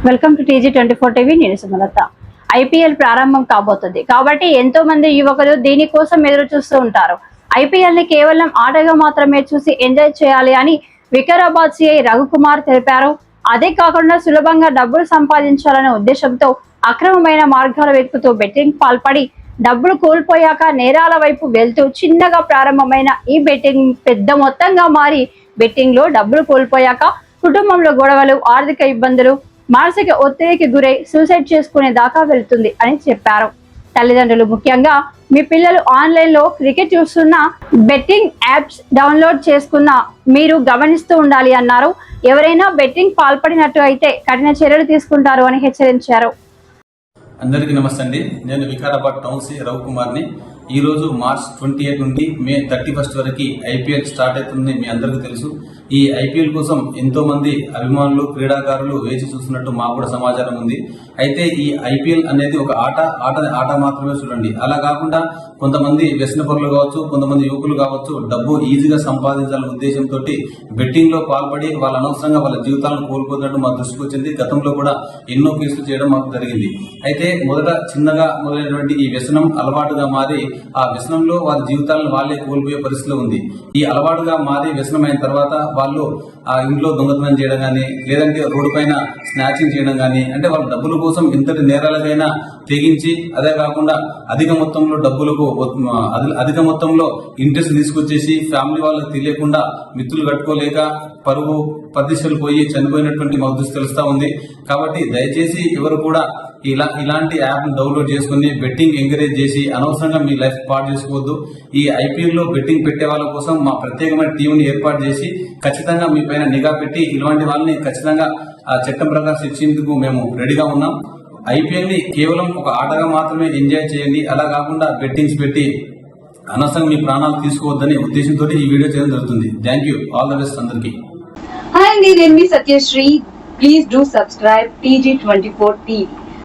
Welcome to TG24 TV. నేను Sumalatha. IPL ప్రారంభం కాబోతుంది కాబట్టి ఎంతో మంది యువకులు దీనికోసం ఎదురు చూస్తూ ఉంటారు. IPL ని కేవలం ఆటగా మాత్రమే చూసి ఎంజాయ్ చేయాలి అని వికారాబాద్ సిఐ రఘుకుమార్ తెలిపారు. అదే కాకుండా సులభంగా డబ్బులు సంపాదించాలనే ఉద్దేశంతో అక్రమమైన మార్గాలు వెతుకుతూ బెట్టింగ్ పాల్పడి డబ్బులు కోల్పోయాక నేరాల వైపు వెళ్తూ చిన్నగా ప్రారంభమైన ఈ బెట్టింగ్ పెద్ద మొత్తంగా మారి బెట్టింగ్ లో డబ్బులు కోల్పోయాక కుటుంబంలో గొడవలు, ఆర్థిక ఇబ్బందులు, మానసిక ఒత్తిడికి గురై సూసైడ్ చేసుకునే దాకా వెళ్తుంది అని చెప్పారు. తల్లిదండ్రులు ముఖ్యంగా మీ పిల్లలు ఆన్లైన్ లో క్రికెట్ చూస్తున్న, బెట్టింగ్ యాప్స్ డౌన్లోడ్ చేసుకున్న మీరు గమనిస్తూ ఉండాలి అన్నారు. ఎవరైనా బెట్టింగ్ పాల్పడినట్టు అయితే కఠిన చర్యలు తీసుకుంటారు అని హెచ్చరించారు. అందరికీ నమస్తే అండి. నేను వికారాబాద్ టౌన్ సి రవికుమార్ని. ఈ రోజు మార్చ్ 28 నుండి మే 31 వరకు IPL స్టార్ట్ అవుతుంది. మీ అందరికీ తెలుసు. ఈ IPL కోసం ఎంతో మంది అభిమానులు, క్రీడాకారులు వేచి చూస్తున్నట్టు మాకు కూడా సమాచారం ఉంది. అయితే ఈ IPL అనేది ఒక ఆట మాత్రమే చూడండి. అలా కాకుండా కొంతమంది వ్యసనపరులు కావచ్చు, కొంతమంది యువకులు కావచ్చు, డబ్బు ఈజీగా సంపాదించాలనే ఉద్దేశంతో బెట్టింగ్ లో పాల్పడి వాళ్ళ అనవసరంగా వాళ్ళ జీవితాలను కోల్పోతున్నట్టు మా దృష్టికి వచ్చింది. గతంలో కూడా ఎన్నో కేసులు చేయడం మాకు జరిగింది. అయితే మొదట చిన్నగా మొదలైనటువంటి ఈ వ్యసనం అలవాటుగా మారి ఆ వ్యసనంలో వారి జీవితాలను వాళ్ళే కోల్పోయే పరిస్థితిలో ఉంది. ఈ అలవాటుగా మారి వ్యసనం అయిన తర్వాత వాళ్ళు ఆ ఇంట్లో దొంగతనం చేయడం కానీ, లేదంటే రోడ్డు పైన స్నాచింగ్ చేయడం కానీ, అంటే వాళ్ళ డబ్బుల కోసం ఎంతటి నేరాలకైనా తెగించి, అదే కాకుండా అధిక మొత్తంలో ఇంట్రెస్ట్ తీసుకొచ్చేసి ఫ్యామిలీ వాళ్ళకి తెలియకుండా మిత్రులు కట్టుకోలేక పరువు ప్రతిష్టలు పోయి చనిపోయినటువంటి మాకు దృష్టి తెలుస్తా ఉంది. కాబట్టి దయచేసి ఎవరు కూడా ఇలాంటి యాప్ డౌన్లోడ్ చేసుకుని బెట్టింగ్ ఎంకరేజ్ చేసి అనవసరంగా మీ లైఫ్ పాడు చేసుకోవద్దు. ఈ IPL లో బెట్టింగ్ పెట్టే వాళ్ళ కోసం మా ప్రత్యేకమైన టీంని ఏర్పాటు చేసి ఖచ్చితంగా మీ పైన నిఘా పెట్టి ఇలాంటి వాళ్ళని ఖచ్చితంగా ఆ చట్టం ప్రకారం శిక్షించేందుకు మేము రెడీగా ఉన్నాం. IPL ని కేవలం ఒక ఆటగా మాత్రమే ఎంజాయ్ చేయండి. అలా కాకుండా బెట్టింగ్స్ పెట్టి అనవసరంగా మీ ప్రాణాలు తీసుకోవద్దని ఉద్దేశంతో ఈ వీడియో చేయడం జరుగుతుంది. Thank you. All the best అందరికీ. హాయ్ అండి, నేను మీ Satyasri. Please do subscribe TG24 TV.